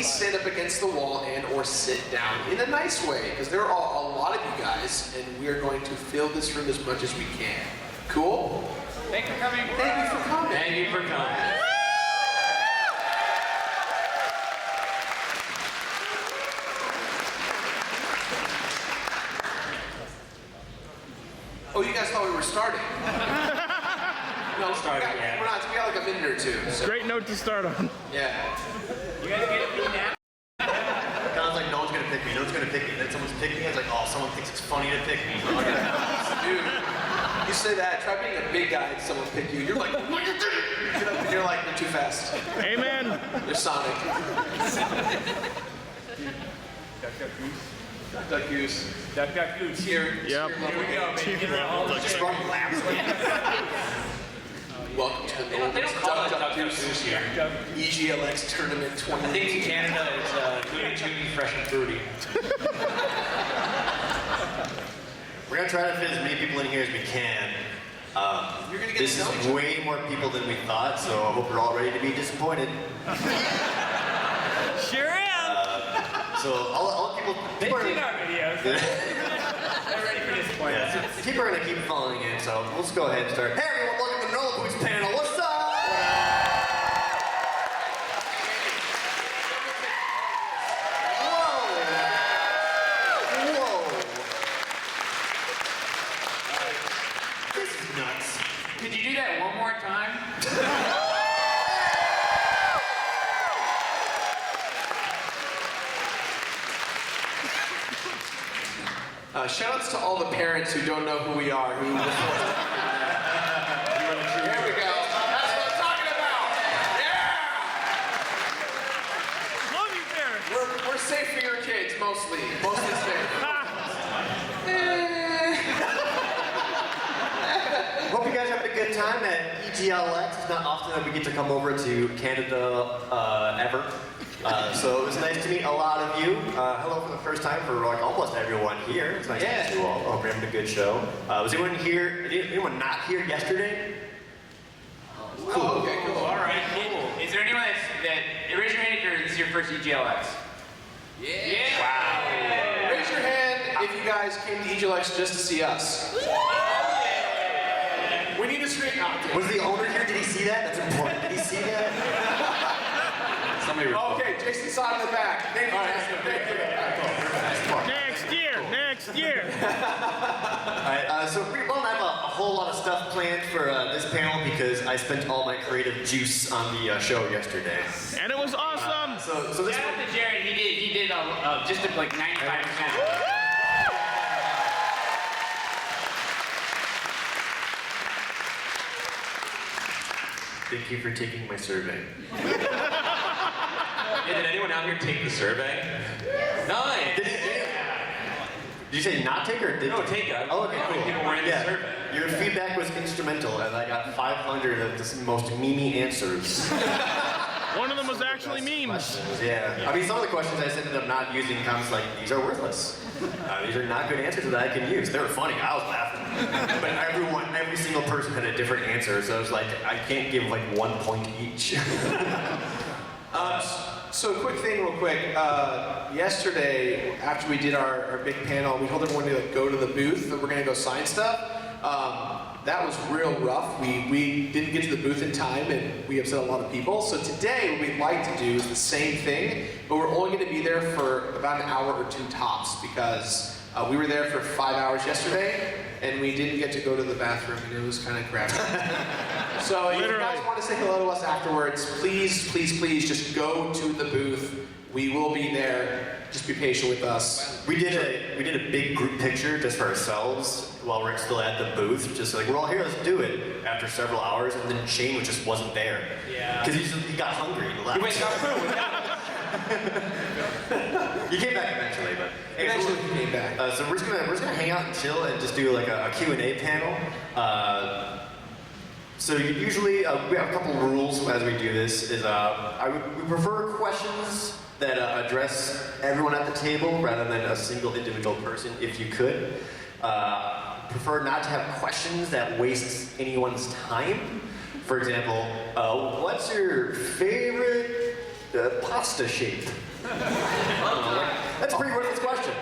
please stand up against the wall and or sit down in a nice way, because there are a lot of you guys, and we are going to fill this room as much as we can. Cool? Thank you for coming. Thank you for coming. Thank you for coming. Oh, you guys thought we were starting? No, Starting, we're not. We got like a minute or two. So. Great note to start on. Yeah. You guys get it now? Don's like, no one's gonna pick me, no one's gonna pick me. Then someone's picking me, it's like, oh, someone thinks it's funny to pick me. Dude, you say that, try being a big guy and someone pick you. You're like, what you doing? Get up and you're like, you're too fast. Amen. You're Sonic. Duck Goose. Duck, duck, goose. Here. Yep. Here we go, baby. Give it all the Just run laps. Welcome to the They don't call it Duck Goose here. EGLX Tournament 20. I think in Canada it's Looney Tunes Fresh and Fruity. We're gonna try to fit as many people in here as we can. You're gonna get This to know is each other. way more people than we thought, so I hope we're all ready to be disappointed. Sure am. So all people They've are, seen our videos. They're ready for disappointment. yeah, people are gonna keep falling in, so let's go ahead and start. Hey everyone, welcome to the NormalBoots panel. What's up? This is nuts. Could you do that one more time? Shoutouts to all the parents who don't know who we are. There we go. That's what I'm talking about. Yeah. Love you, parents. We're safe for your kids, mostly. Mostly safe. Hope you guys have a good time at EGLX. It's not often that we get to come over to Canada ever. So it was nice to meet a lot of you. Hello for the first time for like almost everyone here. It's nice to meet you all. Hope you're having a good show. Was anyone here? Anyone not here yesterday? Oh, okay, cool. All right, cool. Is there anyone that raise your hand if this is your first EGLX? Yeah. Wow. Raise your hand if you guys came to EGLX just to see us. We need a screen. Was the owner here? Did he see that? That's important. Did he see that? Somebody Okay, Jason saw it in the back. Thank you, Jason. Thank you. Next year. Next year. Alright, so we won't have a whole lot of stuff planned for this panel because I spent all my creative juice on the show yesterday. And it was awesome. So this Shout out to Jared. He did just like 95%. Thank you for taking my survey. Yeah, did anyone out here take the survey? Nice! Did you say not take or did No, you? take it. Oh, okay, cool. People were in the Yeah, survey. your feedback was instrumental, and I got 500 of the most memey answers. One of them was actually memes. Yeah, I mean, some of the questions I just ended up not using comments like, these are worthless. These are not good answers that I can use. They were funny, I was laughing. But every single person had a different answer, so I was like, I can't give like 1 point each. So quick thing real quick. Yesterday, after we did our big panel, we told everyone to like, go to the booth and we're gonna go sign stuff. That was real rough. We didn't get to the booth in time and we upset a lot of people. So today what we'd like to do is the same thing, but we're only gonna be there for about an hour or two tops because we were there for 5 hours yesterday and we didn't get to go to the bathroom and it was kind of crappy. So if you guys want to say hello to us afterwards, please, please, please just go to the booth. We will be there. Just be patient with us. We did a big group picture just for ourselves while we're still at the booth. Just like, we're all here, let's do it. After several hours, and then Shane just wasn't there. Yeah. Because he got hungry and left. You went down through. He came back eventually, but Eventually he came back. So we're just gonna hang out and chill and just do like a Q&A panel. So usually we have a couple rules as we do this. Is we prefer questions that address everyone at the table rather than a single individual person, if you could. Prefer not to have questions that waste anyone's time. For example, what's your favorite pasta shape? That's a pretty worthless question.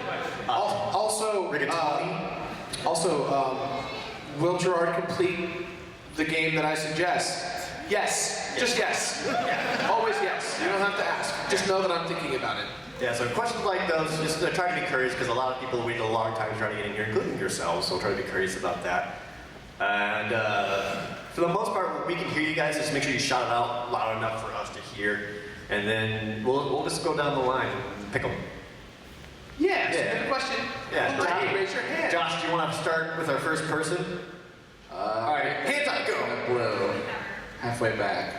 Will Gerard complete the game that I suggest? Yes. Just yes. Always yes. You don't have to ask. Just know that I'm thinking about it. Yeah, so questions like those, just try to be curious, because a lot of people wait a long time trying to get in here, including yourselves, so try to be curious about that. And for the most part, we can hear you guys, just make sure you shout it out loud enough for us to hear, and then we'll just go down the line and pick them. Yeah, good question. Yeah, Josh, raise your hand. Josh, do you want to start with our first person? All right, hands up, go. Blue. Halfway back.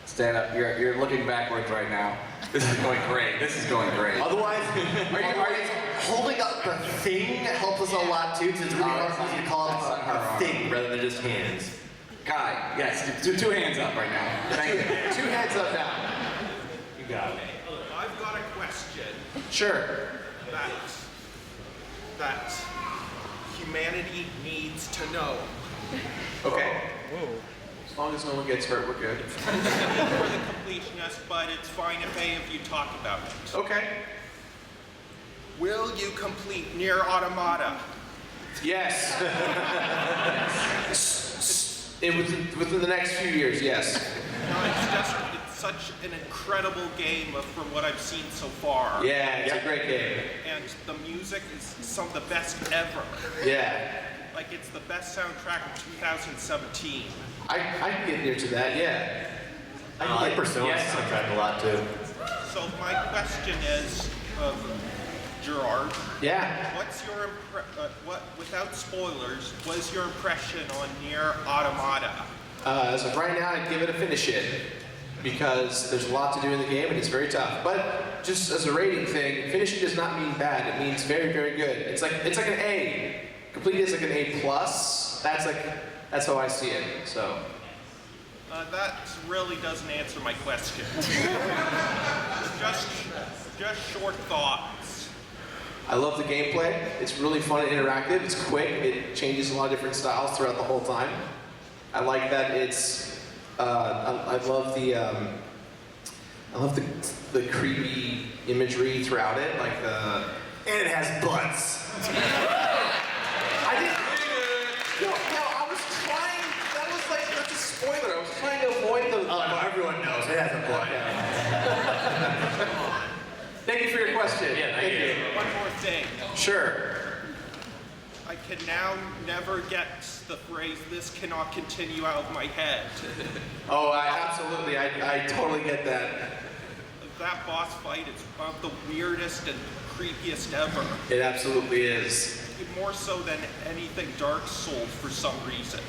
Stand up. You're looking backwards right now. This is going great. This is going great. Otherwise, are you holding up the thing helps us a lot too, because it's really hard for you to call it a thing rather than just hands. Guy, yes, two hands up right now. Thank you. 2 hands up now. You got it. I've got a question Sure. that humanity needs to know. Okay. As long as no one gets hurt, we're good. For the completionist, but it's fine if any of you talk about it. Okay. Will you complete Nier Automata? Yes. Within the next few years, yes. No, it's such an incredible game from what I've seen so far. Yeah, it's a great game. And the music is some of the best ever. Yeah. Like, it's the best soundtrack of 2017. I can get near to that, yeah. I like Persona's soundtrack a lot too. So my question is, Gerard, Yeah. what's your without spoilers, what's your impression on Nier Automata? As of right now, I'd give it a finish it. Because there's a lot to do in the game and it's very tough. But just as a rating thing, finishing does not mean bad. It means very, very good. It's like an A. Complete is like an A+. That's how I see it. So. That really doesn't answer my question. just short thoughts. I love the gameplay. It's really fun and interactive. It's quick. It changes a lot of different styles throughout the whole time. I like that it's. I love the creepy imagery throughout it, like the. And it has butts. I didn't. No, I was trying. That's a spoiler. I was trying to avoid the. Oh, no, everyone knows it has a butt. Thank you for your question. Yeah, thank you. One more thing. Sure. I can now never get the phrase, "this cannot continue," out of my head. Oh, I totally get that. That boss fight is one of the weirdest and creepiest ever. It absolutely is. More so than anything Dark Souls for some reason.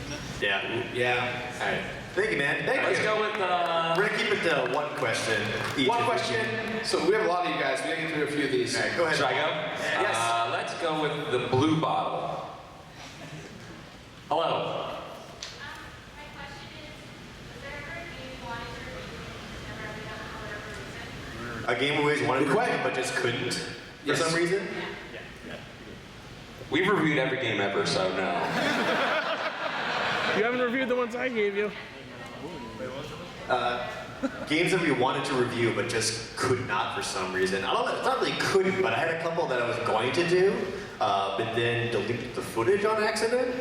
Yeah. Yeah. All right. Thank you, man. Let's go with We're gonna keep it to one question each. One question. So we have a lot of you guys. We gotta get through a few of these. All right, go ahead. Should I go? Yes. Let's go with the blue bottle. Hello. My question is there ever a game you wanted to review and never ended up for whatever reason? A game we always wanted to Good question. review, but just couldn't for Yes. some reason. We've reviewed every game ever, so no. You haven't reviewed the ones I gave you. Games that we wanted to review, but just could not for some reason. I don't know. It's not really couldn't, but I had a couple that I was going to do, but then deleted the footage on accident.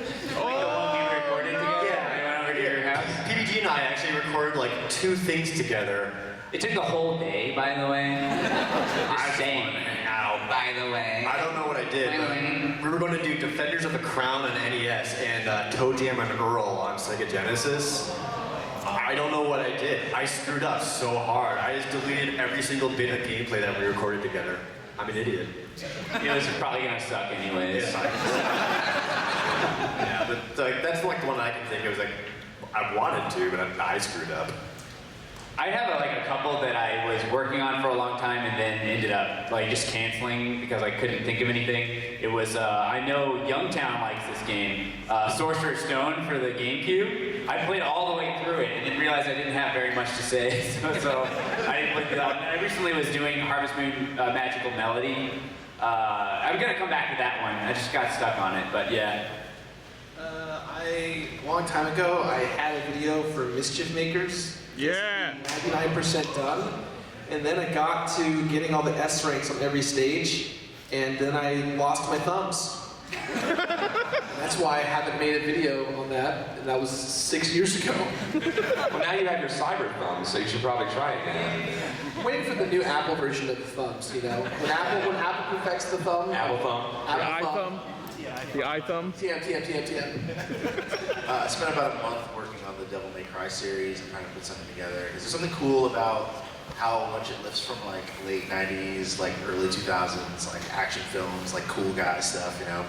PBG and I actually recorded like 2 things together. It took the whole day, by the way. Just saying. By the way. I don't know what I did. But we were going to do Defenders of the Crown on NES and Toe Jam and Earl on Sega Genesis. I don't know what I did. I screwed up so hard. I just deleted every single bit of gameplay that we recorded together. I'm an idiot. It was probably gonna suck anyways. Yeah, but that's like the one I can think of. Like, I wanted to, but I screwed up. I have a couple that I was working on for a long time and then ended up just canceling because I couldn't think of anything. It was, I know Youngtown likes this game, Sorcerer's Stone for the GameCube. I played all the way through it and then realized I didn't have very much to say, so I didn't play through that one. And I recently was doing Harvest Moon Magical Melody. I'm gonna come back to that one. I just got stuck on it, but yeah. A long time ago, I had a video for Mischief Makers. Yeah. 99% done. And then I got to getting all the S ranks on every stage, and then I lost my thumbs. That's why I haven't made a video on that, and that was 6 years ago. Well, now you have your cyber thumbs, so you should probably try again. I'm waiting for the new Apple version of the thumbs, you know? When Apple perfects the thumb. Apple thumb. The Apple iThumb. The iThumb. TM. I spent about a month working on the Devil May Cry series and trying to put something together. Is there something cool about how much it lifts from like late 90s, like early 2000s, like action films, like cool guy stuff, you know?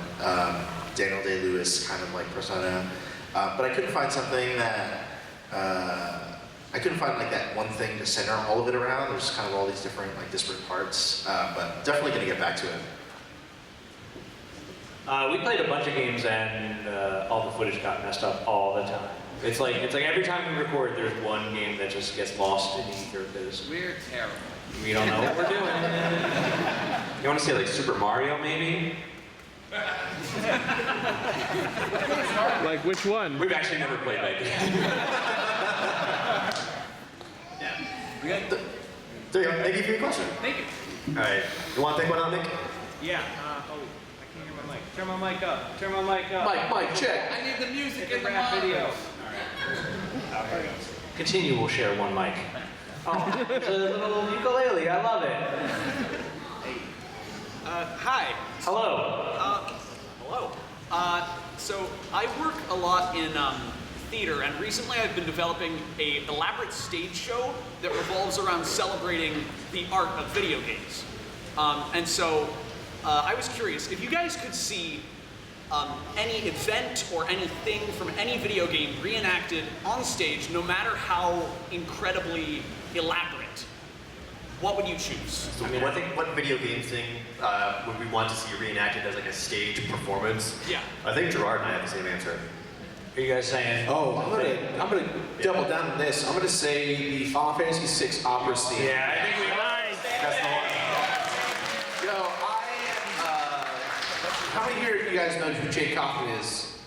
Daniel Day-Lewis kind of like persona. But I couldn't find something that, I couldn't find like that one thing to center all of it around. There's kind of all these different like disparate parts, but definitely gonna get back to it. We played a bunch of games and all the footage got messed up all the time. It's like every time we record, there's one game that just gets lost in the ether because We're terrible. we don't know what we're doing. You want to say like Super Mario, maybe? Like which one? We've actually never played that game. There you go. Thank you for your question. Thank you. All right. You want to take one out, Nick? Yeah. I can't hear my mic. Turn my mic up. Turn my mic up. Mike, check. I need the music Get the rap video. Continue. We'll share one mic. Oh, it's a little ukulele. I love it. Hi. Hello. Hello. So I work a lot in theater, and recently I've been developing an elaborate stage show that revolves around celebrating the art of video games. And so I was curious, if you guys could see any event or anything from any video game reenacted on stage, no matter how incredibly elaborate, what would you choose? I mean, what video game thing would we want to see reenacted as like a stage performance? Yeah. I think Gerard and I have the same answer. Are you guys saying? Oh, I'm gonna double down on this. I'm gonna say the Final Fantasy VI opera scene. Yeah, I think we That's the one. Yo, how many here of you guys know who Jay Kaufman is?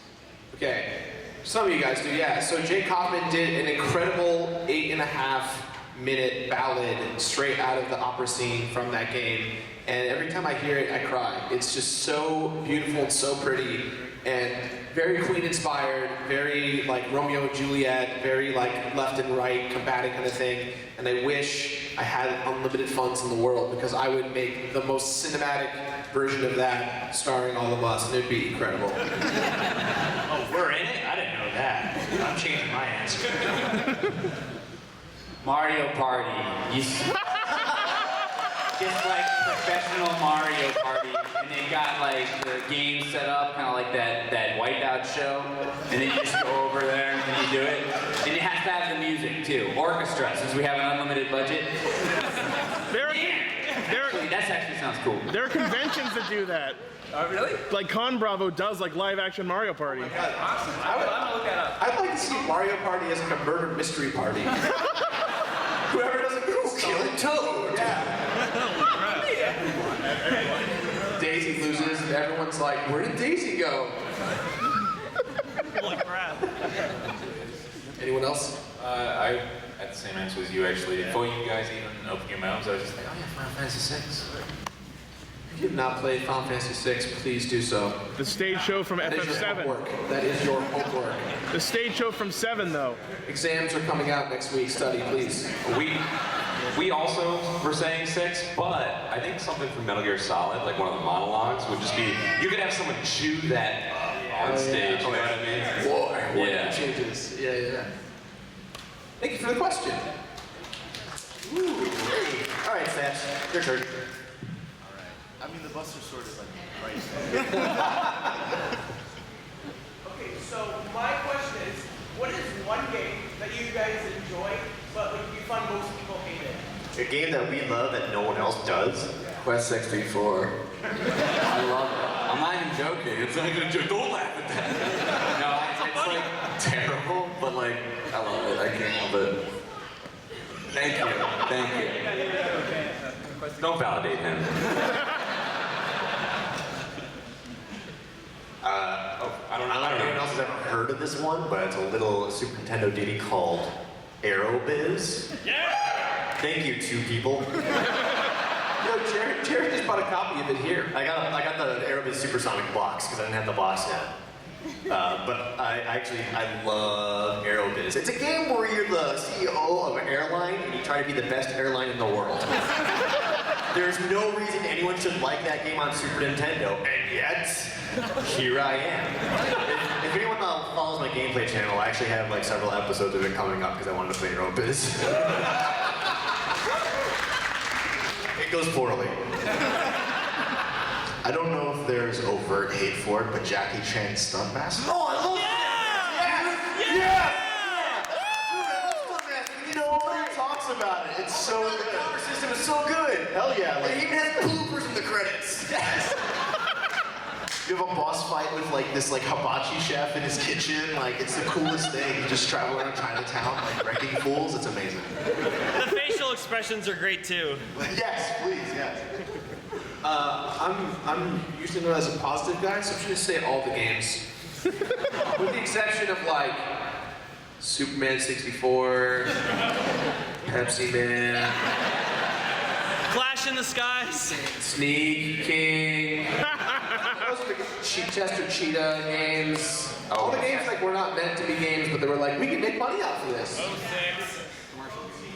Okay, some of you guys do, yeah. So Jay Kaufman did an incredible 8.5-minute ballad straight out of the opera scene from that game. And every time I hear it, I cry. It's just so beautiful and so pretty, and very Queen inspired, very like Romeo and Juliet, very like left and right combating kind of thing. And I wish I had unlimited funds in the world because I would make the most cinematic version of that starring all of us, and it'd be incredible. Oh, we're in it? I didn't know that. I'm changing my answer. Mario Party. Just like professional Mario Party, and they got like the game set up, kind of like that Wipeout show, and then you just go over there and then you do it. And it has to have the music too, orchestra, since we have an unlimited budget. That actually sounds cool. There are conventions that do that. Oh, really? Like Con Bravo does like live action Mario Party. Awesome. I'm gonna look that up. I'd like to see Mario Party as like a murder mystery party. Whoever doesn't go kill Toad. Yeah. Daisy loses, and everyone's like, "Where did Daisy go?" Holy crap. Anyone else? I had the same answer as you actually. Before you guys even opened your mouths, I was just like, oh yeah, Final Fantasy VI. If you have not played Final Fantasy VI, please do so. The stage show from That is your FF7. homework. That is your homework. The stage show from 7 though. Exams are coming out next week. Study, please. We also were saying 6, but I think something from Metal Gear Solid, like one of the monologues, would just be, you could have someone chew that on stage, you know what I mean? War. Yeah. Changes. Yeah. Thank you for the question. Ooh. All right, Stats, your turn. I mean, the Buster Sword is like right there. Okay, so my question is, what is one game that you guys enjoy, but like you find most people hate it? A game that we love that no one else does. Quest 64. I love it. I'm not even joking. It's not even a joke. Don't laugh at that. No, it's like terrible, but like, I love it. I can't help it. Thank you. Don't validate him. I don't know if anyone else has ever heard of this one, but it's a little Super Nintendo ditty called Aerobiz. Yeah! Thank you, 2 people. Yo, Jared just bought a copy of it here. I got the Aerobiz Supersonic box because I didn't have the box yet. But I love Aerobiz. It's a game where you're the CEO of an airline and you try to be the best airline in the world. There's no reason anyone should like that game on Super Nintendo, and yet, here I am. If anyone follows my gameplay channel, I actually have like several episodes of it coming up because I wanted to play Aerobiz. It goes poorly. I don't know if there's overt hate for it, but Jackie Chan's Stunt Master. Oh, I love You know, nobody talks about it. It's so The good. combat system is so good. Hell yeah! It Like even has bloopers in the credits. yes. You have a boss fight with like this like hibachi chef in his kitchen. Like it's the coolest thing. You just travel around Chinatown like wrecking fools. It's amazing. The facial expressions are great too. Yes, please, yes. I'm usually known as a positive guy, so I'm just gonna say all the games. With the exception of like Superman 64, Pepsi Man, Flash in the skies. Sneak King, those are the Chester Cheetah games. All the games like were not meant to be games, but they were like, we can make money off of this.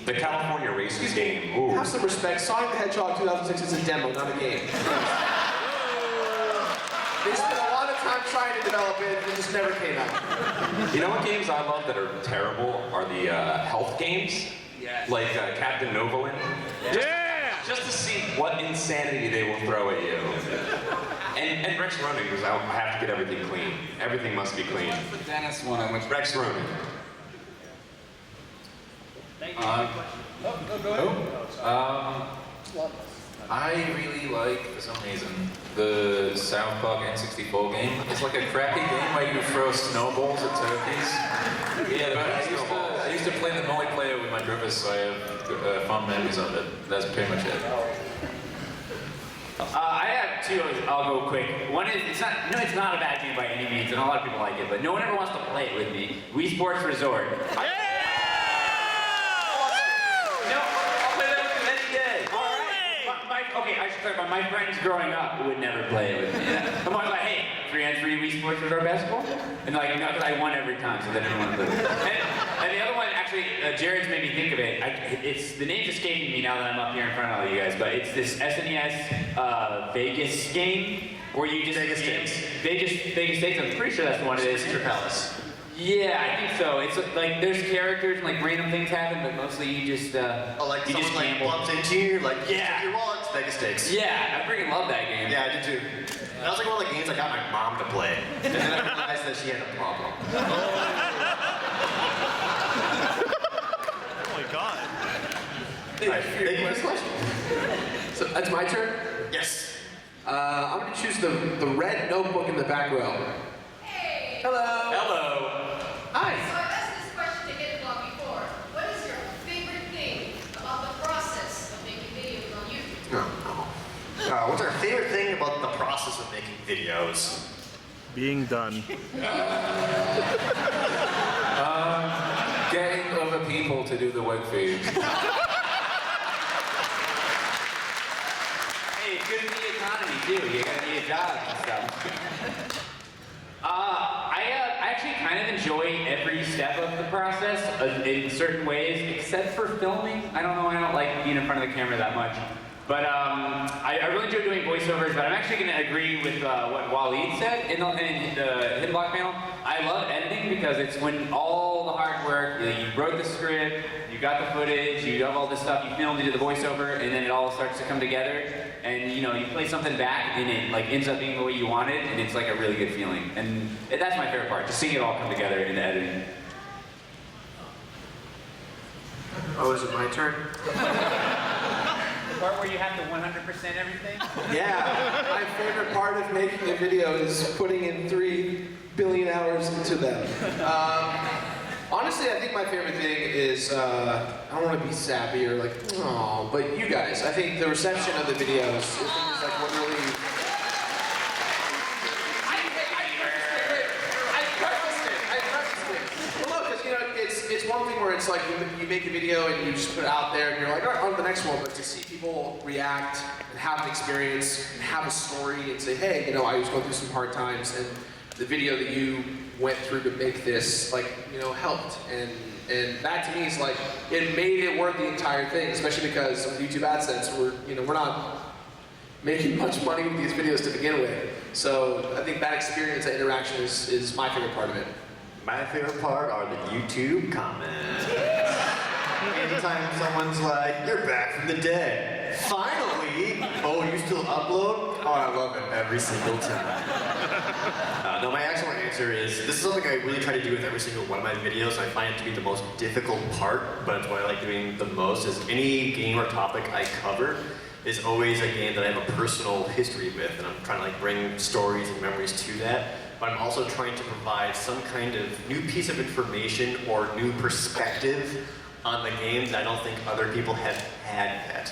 The California Races game. Ooh. Have some respect. Sonic the Hedgehog 2006 is a demo, not a game. They spent a lot of time trying to develop it, and it just never came out. You know what games I love that are terrible are the health games? Yes. Like Captain Novolin. Yeah! Just to see what insanity they will throw at you. And Rex Ronan, because I have to get everything clean. Everything must be clean. The Dennis one, I went Rex Ronan. Thank I really like, for some reason, the South Park N64 game. It's like a crappy game where you throw snowballs at turkeys. Yeah, but I used to play the multiplayer with my brothers, so I have fond memories of it. That's pretty much it. I have 2. I'll go quick. One is it's not a bad game by any means, and a lot of people like it, but no one ever wants to play it with me. Wii Sports Resort. No, I'll play that with you any day. All right. Okay, I should clarify. My friends growing up would never play it with me. I'm always like, hey, 3-on-3 Wii Sports Resort basketball? And like, no, because I won every time, so they didn't want to play it. And the other one, actually, Jared's made me think of it. It's the name's escaping me now that I'm up here in front of all you guys, but it's this SNES Vegas game where you just Vegas Stakes. I'm pretty sure that's the one it is. Caesar Palace. Yeah, I think so. It's like there's characters and like random things happen, but mostly you just Like you someone just like gamble. bumps into you, like Yeah. your wallet, Vegas Stakes. Yeah, I freaking love that game. Yeah, I did too. That was like one of the games I got my mom to play. And then I realized that she had a problem. Oh my god. Alright, thank you for this question. So that's my turn. Yes. I'm gonna choose the red notebook in the back row. Hey! Hello. Hello. Hi. So I've asked this question to Edblog before. What is your favorite thing about the process of making videos on YouTube? What's our favorite thing about the process of making videos? Being done. Getting other people to do the work for you. Hey, it's good for the economy too. You're gonna need a job and stuff. I actually kind of enjoy every step of the process in certain ways, except for filming. I don't know. I don't like being in front of the camera that much. But I really enjoy doing voiceovers, but I'm actually going to agree with what Waleed said in the Hidden Block panel. I love editing because it's when all the hard work, you wrote the script, you got the footage, you have all this stuff, you filmed, you did the voiceover, and then it all starts to come together. And you play something back, and it like ends up being the way you want it, and it's like a really good feeling. And that's my favorite part, just seeing it all come together in the editing. Oh, is it my turn? The part where you have to 100% everything? Yeah, my favorite part of making a video is putting in 3 billion hours into them. Honestly, I think my favorite thing is, I don't want to be sappy or like, oh, but you guys, I think the reception of the videos is like what really... I prefaced it. Well, no, because, it's one thing where it's it's like you make a video and you just put it out there and you're like, all right, on to the next one. But to see people react and have an experience and have a story and say, hey, I was going through some hard times and the video that you went through to make this, helped. And that to me is like, it made it worth the entire thing, especially because with YouTube AdSense, we're not making much money with these videos to begin with. So I think that experience, that interaction is my favorite part of it. My favorite part are the YouTube comments. Anytime someone's like, you're back from the dead. Finally! Oh, you still upload? Oh, I love it every single time. No, my actual answer is, this is something I really try to do with every single one of my videos. I find it to be the most difficult part, but it's what I like doing the most, is any game or topic I cover is always a game that I have a personal history with, and I'm trying to bring stories and memories to that. But I'm also trying to provide some kind of new piece of information or new perspective on the game that I don't think other people have had yet.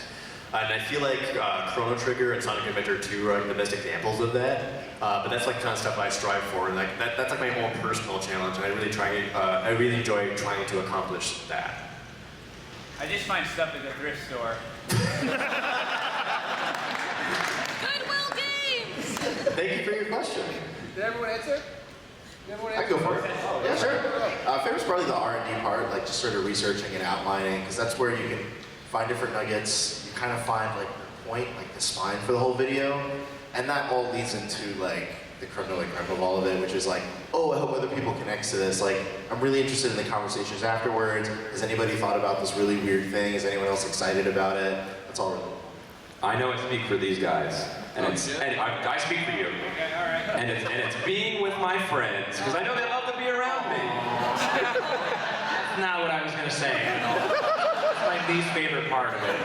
And I feel like Chrono Trigger and Sonic Adventure 2 are the best examples of that. But that's kind of stuff I strive for, and that's my own personal challenge. And I really enjoy trying to accomplish that. I just find stuff at the thrift store. Goodwill Games! Thank you for your question. Did everyone answer? I go for it. Yeah, sure. Favorite's probably the R&D part, like just sort of researching and outlining, because that's where you can find different nuggets. You kind of find the point, the spine for the whole video, and that all leads into the creme de la creme of all of it, which is oh, I hope other people connect to this. I'm really interested in the conversations afterwards. Has anybody thought about this really weird thing? Is anyone else excited about it? That's all really. I know I speak for these guys, and I speak for you. Okay, all right. And it's being with my friends, because I know they love to be around me. That's not what I was going to say at all. It's my least favorite part of it.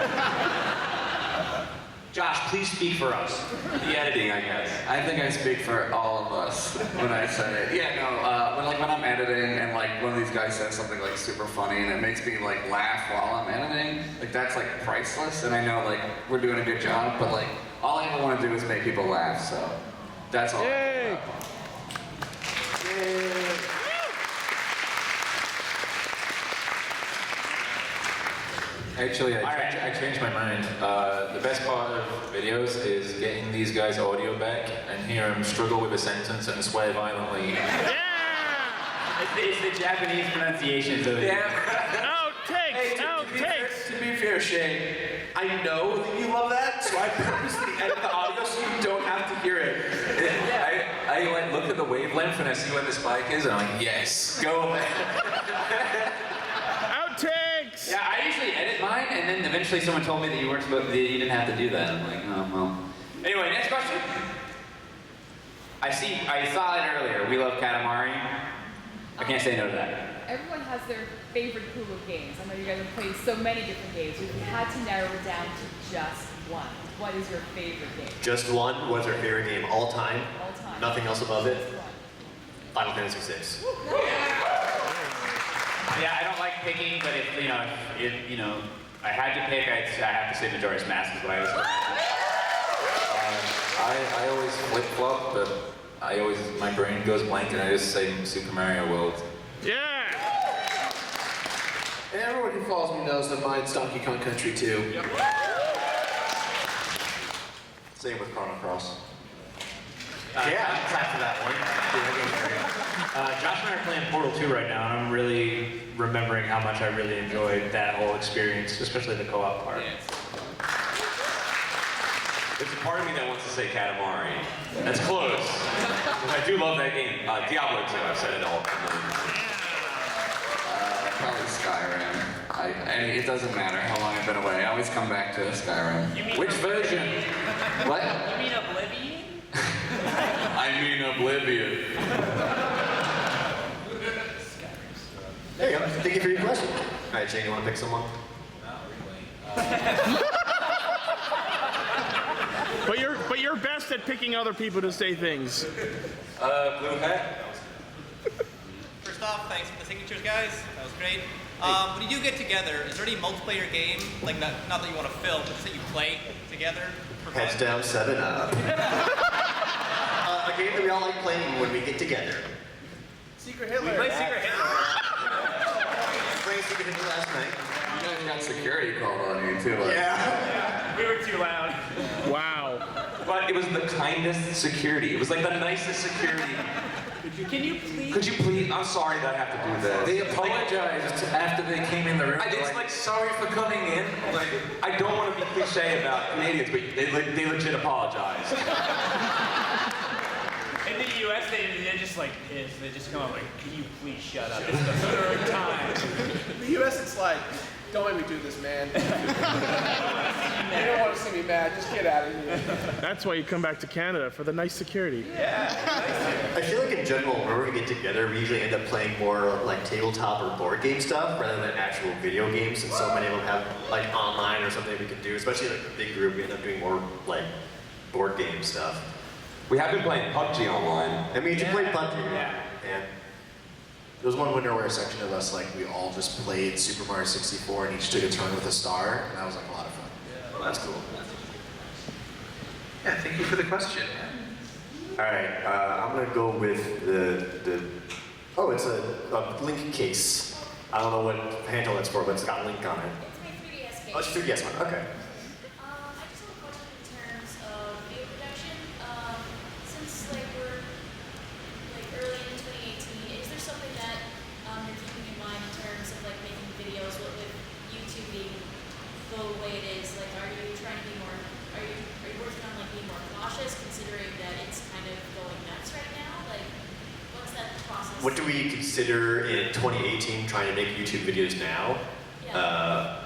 Josh, please speak for us. The editing, I guess. I think I speak for all of us when I say it. Yeah, no, when I'm editing and one of these guys says something super funny and it makes me laugh while I'm editing, that's priceless. And I know we're doing a good job, but all I ever want to do is make people laugh. So that's all. Yay! Actually, I changed my mind. The best part of videos is getting these guys' audio back and hear them struggle with a sentence and swear violently. Yeah! It's the Japanese pronunciations of it. Outtakes! Outtakes! To be fair, Shane, I know that you love that, so I purposely edit the audio so you don't have to hear it. I look at the wavelength and I see where the spike is and I'm like, yes, go there. Outtakes! Yeah, I usually edit mine, and then eventually someone told me that you didn't have to do that. I'm like, oh, well. Anyway, next question. I saw it earlier. We love Katamari. I can't say no to that. Everyone has their favorite pool of games. I know you guys have played so many different games. If you had to narrow it down to just one, what is your favorite game? Just one. What's our favorite game all time? All time. Nothing else above it? Just one. Final Fantasy VI. Yeah, I don't like picking, but if I had to pick, I have to say Majora's Mask is what I was looking at. I always flip-flop, but my brain goes blank and I just say Super Mario World. Yeah! And everyone who follows me knows that mine's Donkey Kong Country 2. Yep. Same with Chrono Cross. Yeah, I'm clap for that one. Josh and I are playing Portal 2 right now, and I'm really remembering how much I really enjoyed that whole experience, especially the co-op part. There's a part of me that wants to say Katamari. That's close. Because I do love that game. Diablo 2, I've said it all. Probably Skyrim. It doesn't matter how long I've been away. I always come back to Skyrim. Which version? What? You mean Oblivion? I mean Oblivion. There you go. Thank you for your question. All right, Shane, you want to pick someone? But you're best at picking other people to say things. Blue hat. First off, thanks for the signatures, guys. That was great. When you do get together, is there any multiplayer game, not that you want to film, but just that you play together? Heads down, 7 up. A game that we all like playing when we get together. Secret Hitler. We play Secret Hitler. Brings took a hit last night. You guys got security called on you too. Yeah. We were too loud. Wow. But it was the kindest security. It was like the nicest security. Can you please? Could you please? I'm sorry that I have to do this. They apologized after they came in the room. It's like sorry for coming in. Like, I don't want to be cliche about Canadians, but they legit apologized. In the US, they're just like pissed. They just come up like, can you please shut up? It's the third time. In the US, it's like, don't let me do this, man. You don't want to see me mad. Just get out of here. That's why you come back to Canada, for the nice security. I feel like in general, whenever we get together, we usually end up playing more like tabletop or board game stuff rather than actual video games. And so many of them have like online or something we can do. Especially like the big group, we end up doing more like board game stuff. We have been playing PUBG online. I mean, you played PUBG. Yeah. There was one winter where a section of us, like, we all just played Super Mario 64 and each took a turn with a star, and that was like a lot of fun. Well, that's cool. Yeah, thank you for the question. All right, I'm gonna go with the oh, it's a Link case. I don't know what handle it's for, but it's got Link on it. It's my 3DS case. Oh, it's a 3DS one. Okay. I just have a question in terms of video production. Since like we're like early in 2018, is there something that you're keeping in mind in terms of like making videos with YouTube being the way it is? Like, are you trying to be more? Are you working on like being more cautious, considering that it's kind of going nuts right now? Like, what's that process? What do we consider in 2018 trying to make YouTube videos now? Yeah.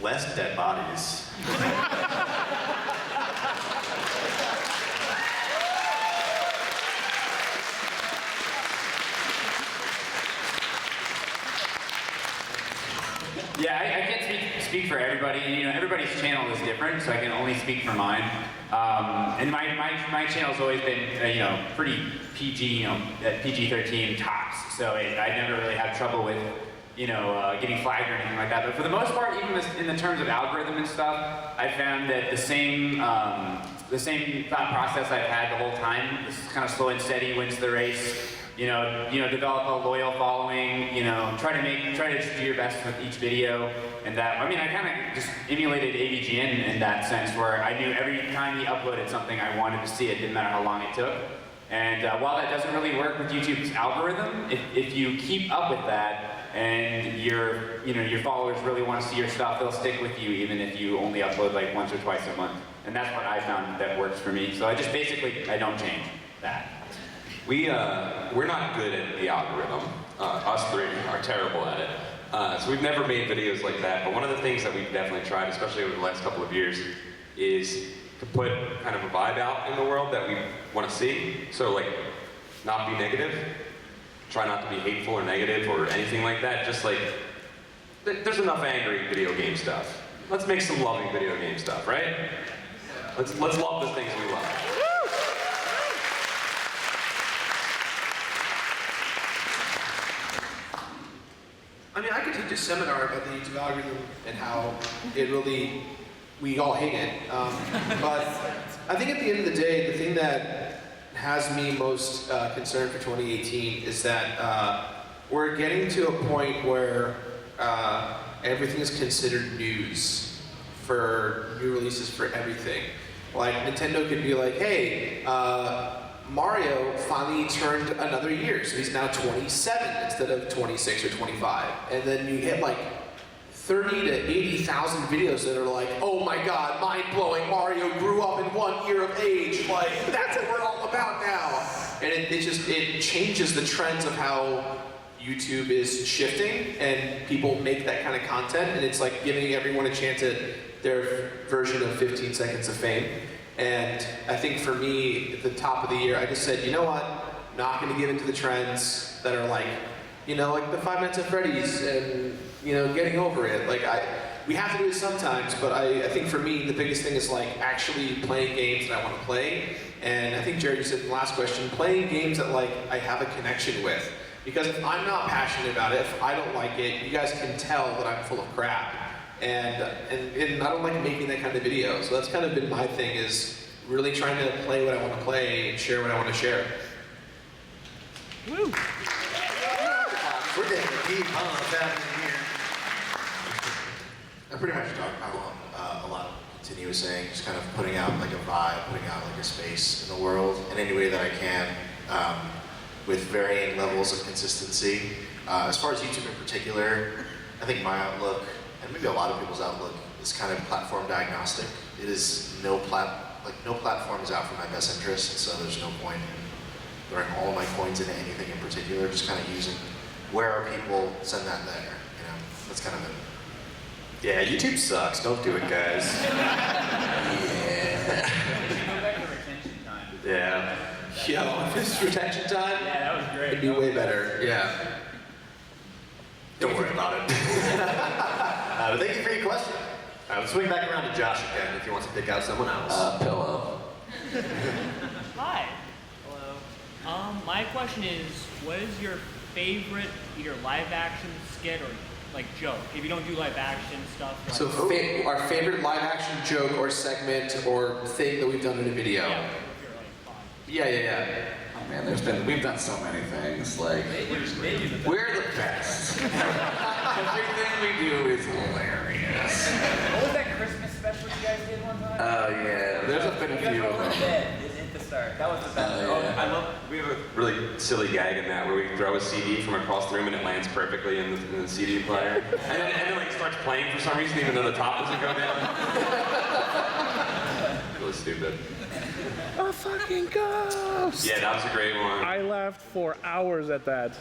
Less dead bodies. Yeah, I can't speak for everybody. You know, everybody's channel is different, so I can only speak for mine. And my channel's always been, you know, pretty PG, you know, at PG-13 tops. So I never really had trouble with, you know, getting flagged or anything like that. But for the most part, even in the terms of algorithm and stuff, I found that the same thought process I've had the whole time. This kind of slow and steady wins the race. You know, develop a loyal following. You know, try to do your best with each video, and that. I mean, I kind of just emulated AVGN in that sense, where I knew every time he uploaded something, I wanted to see it. Didn't matter how long it took. And while that doesn't really work with YouTube's algorithm, if you keep up with that, and your followers really want to see your stuff, they'll stick with you even if you only upload like once or twice a month. And that's what I found that works for me. So I just basically I don't change that. We're not good at the algorithm. Us three are terrible at it. So we've never made videos like that, but one of the things that we've definitely tried, especially over the last couple of years, is to put kind of a vibe out in the world that we want to see. So like, not be negative, try not to be hateful or negative or anything like that. Just like, there's enough angry video game stuff. Let's make some loving video game stuff, right? Let's love the things we love. I mean, I could teach a seminar about the YouTube algorithm and how it really, we all hate it. But I think at the end of the day, the thing that has me most concerned for 2018 is that we're getting to a point where everything is considered news for new releases for everything. Like Nintendo could be like, hey, Mario finally turned another year, so he's now 27 instead of 26 or 25. And then you hit like 30 to 80,000 videos that are like, oh my god, mind-blowing, Mario grew up in 1 year of age, like, that's what we're all about now. And it changes the trends of how YouTube is shifting, and people make that kind of content, and it's like giving everyone a chance at their version of 15 seconds of fame. And I think for me, at the top of the year, I just said, you know what? I'm not going to give into the trends that are like, you know, like the 5 Nights at Freddy's and, you know, getting over it. Like, we have to do it sometimes, but I think for me, the biggest thing is like actually playing games that I want to play. And I think Jared, you said in the last question, playing games that like I have a connection with. Because if I'm not passionate about it, if I don't like it, you guys can tell that I'm full of crap. And I don't like making that kind of video. So that's kind of been my thing, is really trying to play what I want to play and share what I want to share. Woo! We're good. deep, huh? What's happening here? I pretty much talk on a lot of Continue was saying, just kind of putting out like a vibe, putting out like a space in the world in any way that I can, with varying levels of consistency. As far as YouTube in particular, I think my outlook, and maybe a lot of people's outlook, is kind of platform diagnostic. It is no platform is out for my best interest, and so there's no point in throwing all of my coins into anything in particular. Just kind of using where are people, send that there. You know, that's kind of it. Yeah, YouTube sucks. Don't do it, guys. Yeah. Go back to retention time. Yeah. Yo, if this is retention time, Yeah, that was great. it'd be way better. Yeah. Don't worry about it. But thank you for your question. Let's swing back around to Josh again if he wants to pick out someone else. Pillow. Hi. Hello. My question is, what is your favorite either live action skit or like joke? If you don't do live action stuff. Like, So our favorite live action joke or segment or thing that we've done in a video. Yeah. Oh man, we've done so many things. Like, we're the best. Everything we do is hilarious. What was that Christmas special you guys did one time? Oh yeah, there's been a few of them. That was the best. We have a really silly gag in that where we throw a CD from across the room and it lands perfectly in the CD player. And then like starts playing for some reason even though the top doesn't go down. Really stupid. A fucking ghost! Yeah, that was a great one. I laughed for hours at that.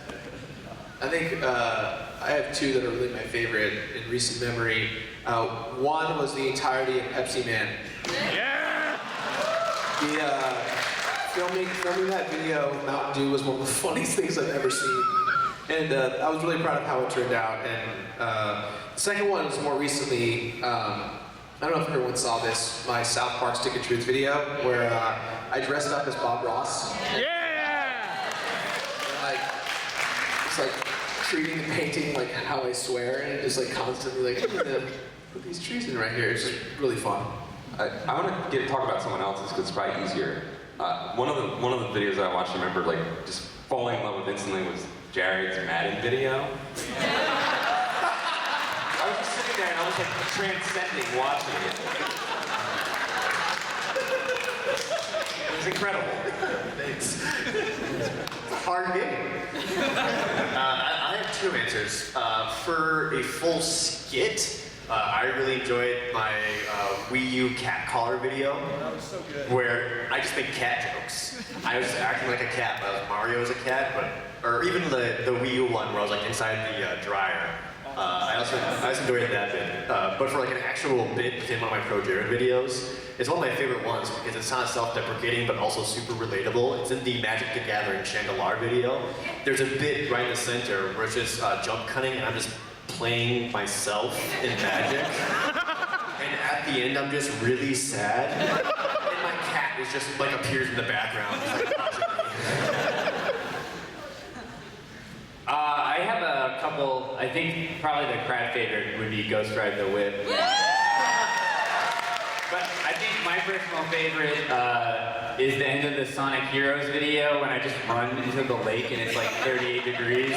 I think I have two that are really my favorite in recent memory. One was the entirety of Pepsi Man. Yeah! Filming that video with Mountain Dew was one of the funniest things I've ever seen. And I was really proud of how it turned out. And the second one was more recently, I don't know if everyone saw this, my South Park Stick of Truth video, where I dressed up as Bob Ross. Yeah! And it's like treating the painting like how I swear, and just like constantly like, I'm gonna put these trees in right here. It's just really fun. I want to talk about someone else's because it's probably easier. One of the videos I watched, I remember like just falling in love with instantly was Jared's Madden video. I was just sitting there and I was like transcending watching it. It was incredible. Thanks. It's a hard game. I have two answers. For a full skit, I really enjoyed my Wii U cat collar video. That was so good. Where I just made cat jokes. I was acting like a cat, but Mario was a cat, or even the Wii U one where I was like inside the dryer. I also enjoyed that bit. But for like an actual bit within one of my Pro Jared videos, it's one of my favorite ones because it's not self-deprecating but also super relatable. It's in the Magic the Gathering Chandelier video. There's a bit right in the center where it's just jump cutting and I'm just playing myself in Magic. And at the end I'm just really sad. And my cat is just like appears in the background. Just, like, watching me. I have a couple. I think probably the crowd favorite would be Ghost Ride the Whip. But I think my personal favorite is the end of the Sonic Heroes video when I just run into the lake and it's like 38 degrees.